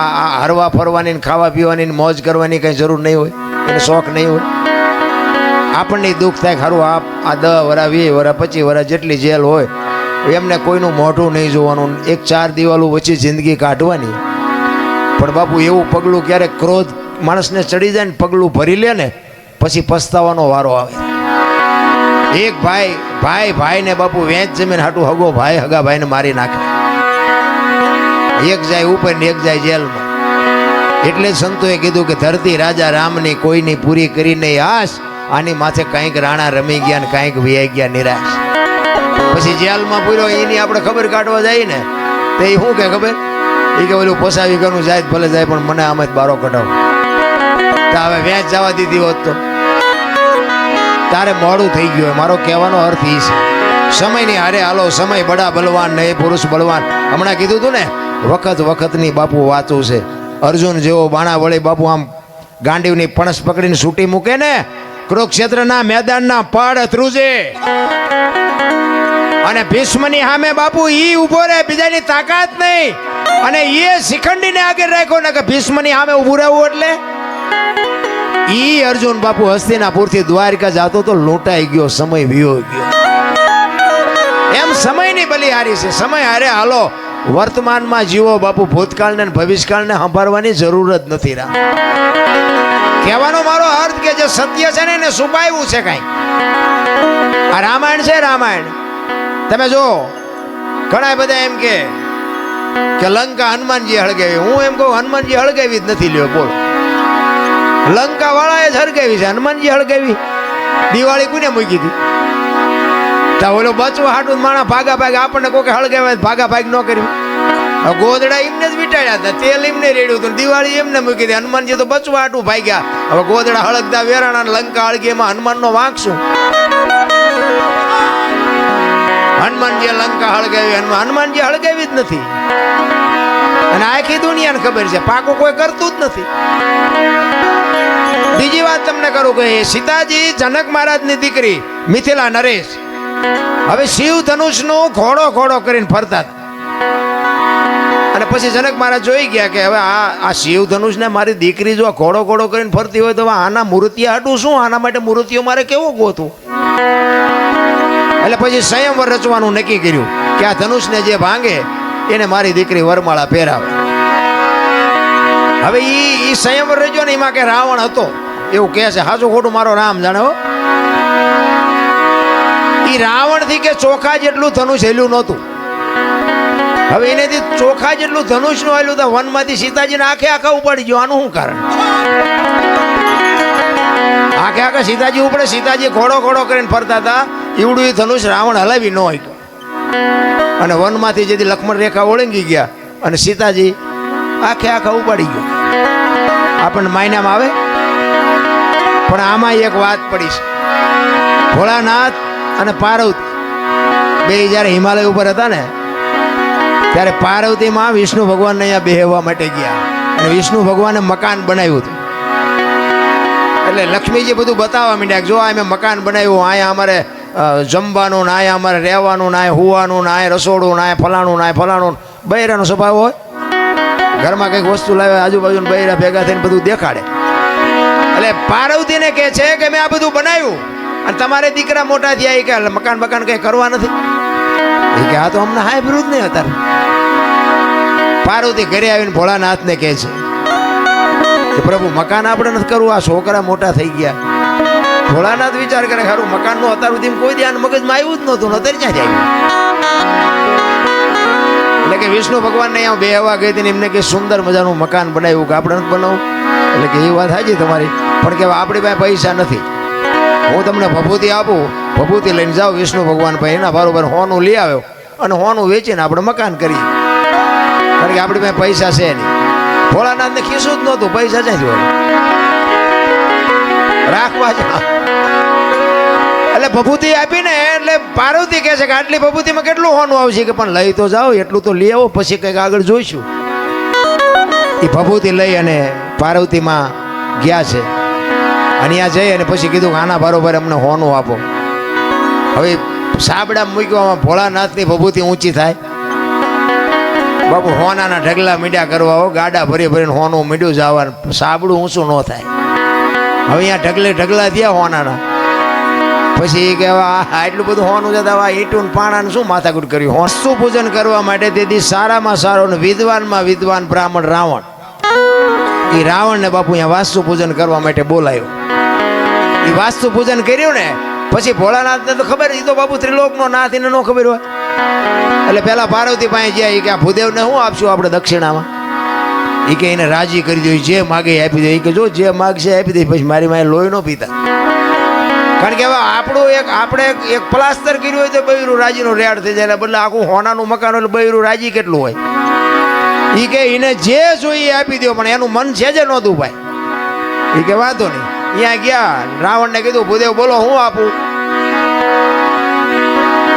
હરવા ફરવાની ને ખાવા પીવાની ને મોજ કરવાની કઈ જરૂર નહીં હોય, એને શોખ નહીં હોય. આપણને દુઃખ થાય ખરું આ 10 વરા 20 વરા 25 વરા જેટલી જેલ હોય એમને કોઈનું મોઢું નહીં જોવાનું, એક 4 દિવાલો વચ્ચે જિંદગી કાઢવાની. પણ બાપુ એવું પગલું ક્યારેક ક્રોધ માણસને ચડી જાય ને પગલું ભરી લે ને પછી પસ્તાવાનો વારો આવે. એક ભાઈને બાપુ વેચ જમીન હાટું હગો ભાઈ હગા ભાઈને મારી નાખે, એક જાય ઉપર ને એક જાય જેલમાં. એટલે જ સંતોએ કીધું કે ધરતી રાજા રામની કોઈની પૂરી કરીને આશ, આની માથે કાંઈક રાણા રમી ગયા ને કાંઈક વિયાઈ ગયા નિરાશ. પછી જેલમાં પૂર્યો એની આપણે ખબર કાઢવા જાય ને તો એ શું કે ખબર, એ કે ઓલું પોસાવી ગયું જાય ભલે જાય પણ મને આમ જ બારો કઢાવો. તો હવે વેચ જવા દીધી હોત તો તારે મોડું થઈ ગયું. મારો કહેવાનો અર્થ એ છે, સમયની હારે હાલો. સમય બડા બલવાન ને પુરુષ બળવાન. હમણાં કીધું તું ને વખતની બાપુ વાતું છે. અર્જુન જેવો બાણા વળી બાપુ આમ ગાંડીવની પણસ પકડીને છૂટી મૂકે ને કુરુક્ષેત્રના મેદાનના પડ ધ્રુજે, અને ભીષ્મની સામે બાપુ ઈ ઉભો રહે, બીજાની તાકાત નહીં. અને એ શિખંડીને આગળ રાખ્યો ને કે ભીષ્મની સામે ઉભું રહેવું. એટલે ઈ અર્જુન બાપુ હસ્તિનાપુરથી દ્વારકા જાતો તો લૂંટાઈ ગયો, સમય વિયો ગયો. એમ સમયની બલિહારી છે. સમય હારે હાલો. વર્તમાનમાં જીવો બાપુ, ભૂતકાળને ભવિષ્યકાળને સંભાળવાની જરૂર જ નથી. કહેવાનો મારો અર્થ કે જે સત્ય છે ને એને છુપાવ્યું છે કાંઈ. આ રામાયણ છે, રામાયણ તમે જો ઘણા બધા એમ કે લંકા હનુમાનજી હળગાવી. હું એમ કહું હનુમાનજી હળગાવી જ નથી. લ્યો બોલ, લંકા વાળાએ જ હળગાવી છે, હનુમાનજી હળગાવી. દિવાળી કોને મૂકી હતી? ઓલો બચવા હાટું માણા ભાગા ભાગ આપણને કોઈ હળગાવે ભાગા ભાગ ન કર્યું. ગોદડા એમને જ વીટાડ્યા હતા, તેલ એમને રેડ્યું હતું, દિવાળી એમને મૂકી હતી. હનુમાનજી તો બચવા હાટું ભાગ્યા. હવે ગોદડા હળગતા વેરાણા લંકા હળગી, એમાં હનુમાનનો વાંક શું? હનુમાનજી લંકા હળગાવી, હનુમાનજી હળગાવી જ નથી. અને આખી દુનિયાને ખબર છે પાકું કોઈ કરતું જ નથી. બીજી વાત તમને કરું કે સીતાજી જનક મહારાજની દીકરી મિથિલા નરેશ હવે શિવ ધનુષનું ઘોડો કરીને ફરતા હતા. અને પછી જનક મહારાજ જોઈ ગયા કે હવે આ શિવ ધનુષને મારી દીકરી જો ઘોડો કરીને ફરતી હોય તો આના મૂર્તિયા હાટું શું? આના માટે મૂર્તિઓ મારે કેવો ગોતું? એટલે પછી સંયમવર રચવાનું નક્કી કર્યું કે આ ધનુષને જે ભાંગે એને મારી દીકરી વરમાળા પહેરાવે. હવે ઈ સંયમવર રચ્યો ને એમાં કે રાવણ હતો એવું કહે છે. હાચું ખોટું મારો રામ જાણે હો. ઈ રાવણ થી કે ચોખા જેટલું ધનુષ હેલ્યું નહોતું. હવે એનેથી ચોખા જેટલું ધનુષ નું હેલ્યું તો વનમાંથી સીતાજીને આખા ઉપાડી ગયો. આનું શું કારણ? આખા સીતાજી ઉપડે. સીતાજી ઘોડો કરીને ફરતા હતા. ઈવડું ધનુષ રાવણ હલાવી ન હોય. અને વનમાંથી જેથી લક્ષ્મણ રેખા ઓળંગી ગયા અને સીતાજી આખા ઉપાડી ગયો. આપણને માયનામાં આવે. પણ આમાં એક વાત પડી છે. ભોળાનાથ અને પાર્વતી બે જયારે હિમાલય ઉપર હતા ને ત્યારે પાર્વતીમાં વિષ્ણુ ભગવાનને અહીંયા બેહવા માટે ગયા. અને વિષ્ણુ ભગવાને મકાન બનાવ્યું હતું. એટલે લક્ષ્મીજી બધું બતાવવા માંડ્યા જો આ મેં મકાન બનાવ્યું, અહીંયા અમારે જમવાનું ને અહીંયા અમારે રહેવાનું ને અહીંયા હુવાનું ને અહીંયા રસોડું ને અહીંયા ફલાણું ને અહીંયા ફલાણું. બૈરાનો સ્વભાવ હોય, ઘરમાં કંઈક વસ્તુ લાવે આજુબાજુ બૈરા ભેગા થઈને બધું દેખાડે. એટલે પાર્વતીને કહે છે કે મેં આ બધું બનાવ્યું અને તમારે દીકરા મોટા થયા કે મકાન કઈ કરવા નથી. એ કે આ તો અમને હાય વિરુદ્ધ નહીં હતા. પાર્વતી ઘરે આવીને ભોળાનાથને કહે છે કે પ્રભુ મકાન આપણે નથી કરવું, આ છોકરા મોટા થઈ ગયા. ભોળાનાથ વિચાર કરે ખરું મકાનનું અત્યાર સુધી કોઈ ધ્યાન મગજમાં આવ્યું જ નહોતું, અત્યારે ક્યાં જાય? એટલે કે વિષ્ણુ ભગવાનને અહીંયા બેહવા ગઈ હતી ને એમને કે સુંદર મજાનું મકાન બનાવ્યું કે આપણે નથી બનાવું. એટલે કે એ વાત સાચી તમારી, પણ કે આપણી પાસે પૈસા નથી. હું તમને ભભૂતિ આપું, ભભૂતિ લઈને જાઓ વિષ્ણુ ભગવાન પાસે, એના બરોબર હોનું લઈ આવ્યો અને હોનું વેચીને આપણે મકાન કરીએ. કારણ કે આપણી પાસે પૈસા છે નહીં. ભોળાનાથને ખીસું જ નહોતું, પૈસા ક્યાંથી હોય રાખવા જ. એટલે ભભૂતિ આપીને એટલે પાર્વતી કહે છે કે આટલી ભભૂતિમાં કેટલું હોનું આવશે? કે પણ લઈ તો જાઓ, એટલું તો લઈ આવો, પછી કંઈક આગળ જોઈશું. એ ભભૂતિ લઈ અને પાર્વતીમાં ગયા છે. અને ત્યાં જઈ અને પછી કીધું કે આના બરોબર અમને હોનું આપો. હવે સાબડા મૂકવામાં ભોળાનાથની ભભૂતિ ઊંચી થાય બાપુ હોનાના ઢગલા મીડ્યા કરવા હો, ગાડા ભરી ભરીને હોનું મીડ્યું જવાનું, સાબડું ઊંચું ન થાય. હવે અહીંયા ઢગલે ઢગલા થયા હોનાના. પછી કે એટલું બધું હોનું જતા ઈટું પાણાને શું માથાકૂટ કર્યું. હોસ્તુ પૂજન કરવા માટે તેથી સારામાં સારો ને વિદ્વાનમાં વિદ્વાન બ્રાહ્મણ રાવણ, એ રાવણને બાપુ અહીંયા વાસ્તુ પૂજન કરવા માટે બોલાયો. એ વાસ્તુ પૂજન કર્યું ને પછી ભોળાનાથને તો ખબર, એ તો બાપુ ત્રિલોકનો નાથ, એને ન ખબર હોય. એટલે પેલા પાર્વતી પાસે ગયા, કે આ ભૂદેવને શું આપશું આપણે દક્ષિણામાં? એ કે એને રાજી કરી દો, જે માગે આપી દે. એ કે જો જે માગશે આપી દે, પછી મારી માએ લોહી ન પીતા. કારણ કે હવે આપણે એક પ્લાસ્ટર કર્યું હોય તો બૈરું રાજીનો રેડ થઈ જાય, બદલે આખું હોનાનું મકાન એટલે બૈરું રાજી કેટલું હોય. એ કે એને જે જોઈએ આપી દો, પણ એનું મન છે જ નહોતું ભાઈ. એ કે વાંધો નહીં. અહીંયા ગયા, રાવણને કીધું ભૂદેવ બોલો હું આપું?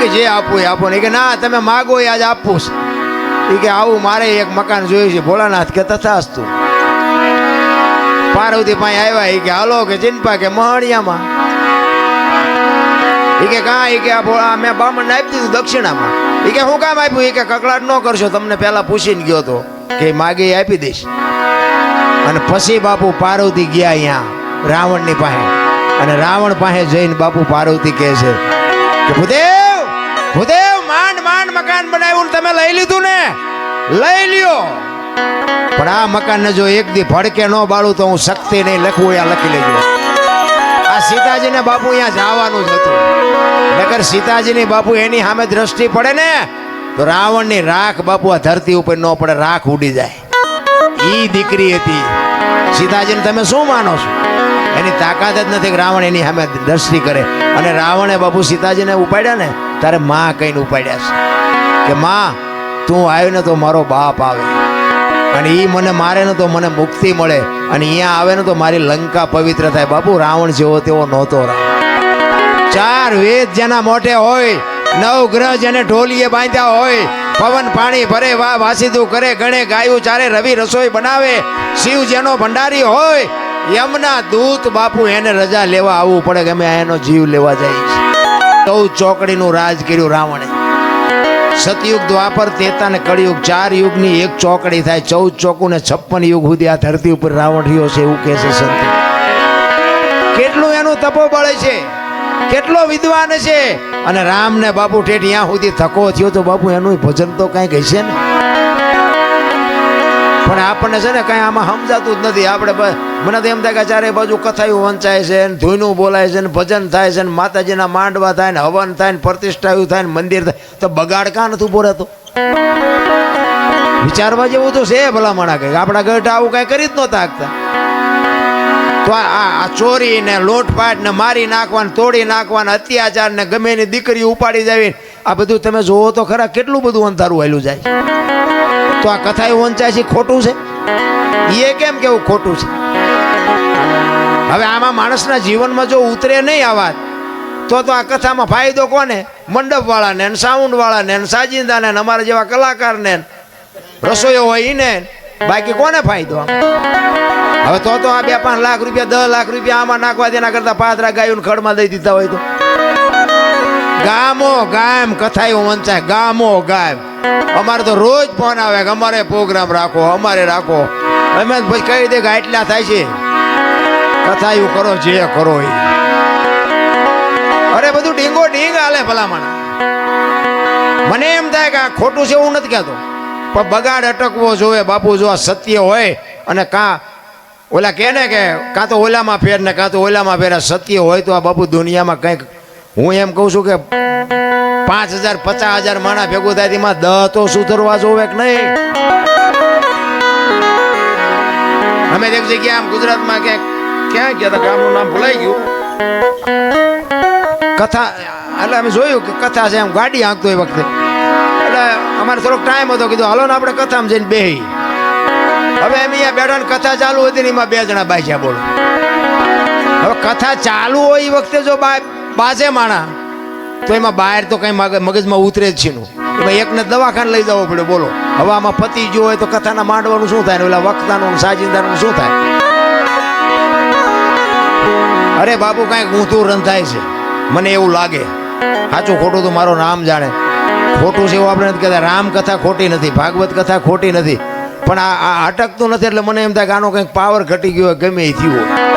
કે જે આપવું એ આપો ને. કે ના તમે માગો એ આજ આપવું છે. એ કે આવું મારે એક મકાન જોયું છે. ભોળાનાથ કે તથાસ્તુ. પાર્વતી પાસે આવ્યા. એ કે હાલો કે ચિંપા કે મહણિયામાં. એ કે કાં? એ કે આ ભોળા મેં બામણને આપી દીધું દક્ષિણામાં. એ કે હું કામ આપ્યું? એ કે કકડાટ ન કરશો, તમને પહેલા પૂછીને ગયો તો કે માગે એ આપી દઈશ. અને પછી બાપુ પાર્વતી ગયા અહીંયા રાવણની પાસે. અને રાવણ પાસે જઈને બાપુ પાર્વતી કહે છે કે ભૂદેવ માંડ મકાન બનાવ્યું, તમે લઈ લીધું ને? લઈ લ્યો, પણ આ મકાનને જો એક દી ભડકે ન બાળું તો હું શક્તિ નહીં લખવું, અહીંયા લખી લેજો. આ સીતાજીને બાપુ અહીંયા જવાનું જ હતું. નકર સીતાજીની બાપુ એની સામે દ્રષ્ટિ પડે ને તો રાવણની રાખ બાપુ આ ધરતી ઉપર ન પડે, રાખ ઉડી જાય. ઈ દીકરી હતી સીતાજીને. તમે શું માનો છો? એની તાકાત જ નથી કે રાવણ એની સામે દ્રષ્ટિ કરે. અને રાવણે બાપુ સીતાજીને ઉપાડ્યા ને તારે માં કહીને ઉપાડ્યા છે કે માં તું આવ્યો ને તો મારો બાપ આવે, અને એ મને મારે ને તો મને મુક્તિ મળે, અને અહીંયા આવે ને તો મારી લંકા પવિત્ર થાય. બાપુ રાવણ જેવો તેવો નહોતો. ચાર વેદ જેના મોઢે હોય, 9 ગ્રહ જેને ઢોલીએ બાંધ્યા હોય, પવન પાણી ભરે વાસીદું કરે, ગણે ગાયું ચારે, રવિ રસોઈ બનાવે, શિવ જેનો ભંડારી હોય, યમના દૂત બાપુ એને રજા લેવા આવવું પડે કે અમે એનો જીવ લેવા જઈએ છીએ. 14 ચોકડીનું રાજ કર્યું રાવણે. સતયુગ, દ્વાપર, ત્રેતા ને કળિયુગ, 4 યુગની એક ચોકડી થાય. 14 ચોકું ને 56 યુગ સુધી આ ધરતી ઉપર રાવણ રહ્યો છે, એવું કહે છે સંત. કેટલું એનું તપોબળ છે, કેટલો વિદ્વાન છે. અને રામને બાપુ ઠેઠ ત્યાં સુધી થકો થયો તો બાપુ એનું ભજન તો કઈક હશે ને. પણ આપણને છે ને કઈ આમાં સમજાતું જ નથી. આપણે મને તો એમ થાય કે ચારે બાજુ કથાયું વંચાય છે, ધૂનું બોલાય છે, ભજન થાય છે, માતાજીના માંડવા થાય ને, હવન થાય ને, પ્રતિષ્ઠાયું થાય ને, મંદિર થાય, તો બગાડ કાં નથી ઉભો રહેતો? વિચારવા જેવું તો છે ભલામણા. કઈ આપણા ગઢ આવું કઈ કરી જ નહોતા શકતા. તો આ ચોરી ને લૂંટપાટ ને મારી નાખવાને, તોડી નાખવાને, અત્યાચાર ને ગમે એની દીકરી ઉપાડી જાવી, આ બધું તમે જોવો તો ખરા કેટલું બધું અંધારું હાલ્યું જાય. તો આ કથા એવું વંચાય છે ખોટું છે? એ કેમ કેવું ખોટું છે? હવે આમાં માણસના જીવનમાં જો ઉતરે નહીં આ વાત તો આ કથામાં ફાયદો કોને? મંડપ વાળાને, સાઉન્ડ વાળાને, સાજિંદાને, અમારા જેવા કલાકારને, રસોઈયો હોય એને, બાકી કોને ફાયદો? હવે તો આ 2-5 લાખ રૂપિયા 10 લાખ રૂપિયા આમાં નાખવા દેના કરતા પાદરા ગાયું ખડમાં દઈ દીધા હોય તો. ગામો ગામ કથાયું વંચાય, ગામો ગામ. અમારે તો રોજ ફોન આવે કે અમારે પ્રોગ્રામ રાખો, અમારે રાખો. અમે પછી કહી દે કે આટલા થાય છે, કથાયું કરો જે કરો એ. અરે બધું ડીંગો ડીંગ હાલે ભલામણ. મને એમ થાય કે આ ખોટું છે એવું નથી કહેતો, પણ બગાડ અટકવો જોવે બાપુ. જો આ સત્ય હોય અને કાં ઓલા કહે ને કે કાં તો ઓલામાં ફેર ને કાં તો ઓલામાં ફેર, સત્ય હોય તો આ બાપુ દુનિયામાં કંઈક. હું એમ કહું છું કે 5000 50,000 માણા ભેગું થાય એમાં 10 તો સુધરવા જોવે કે નહીં. અમે એક જગ્યાએ આમ ગુજરાતમાં ક્યાં ગયા હતા, ગામનું નામ ભૂલાઈ ગયું. કથા એટલે અમે જોયું કે કથા છે, એમ ગાડી હાંકતો એ વખતે. એટલે અમારે થોડોક ટાઈમ હતો, કીધું હાલો ને આપણે કથામાં જઈને બેહી. હવે એમ અહીંયા બેઠા ને કથા ચાલુ હતી ને એમાં 2 જણા બાજ્યા. બોલો, હવે કથા ચાલુ હોય એ વખતે જો બાજે માણા તો એમાં બહાર તો કઈ મગજમાં ઉતરે જ છે. એમાં એકને દવાખાને લઈ જવો પડે. બોલો, હવે આમાં પતિ જો હોય તો કથાના માંડવાનું શું થાય ને ઓલા વક્તાનું સાજિંદાનું શું થાય? અરે બાપુ કાંઈક ઊંધું રંધાય છે, મને એવું લાગે. સાચું ખોટું તો મારો નામ જાણે. ખોટું છે એવું આપણે નથી કહેતા. રામકથા ખોટી નથી, ભાગવત કથા ખોટી નથી, પણ આ અટકતું નથી એટલે મને એમ થાય કે આનો કંઈક પાવર ઘટી ગયો હોય, ગમે એ થયું હોય.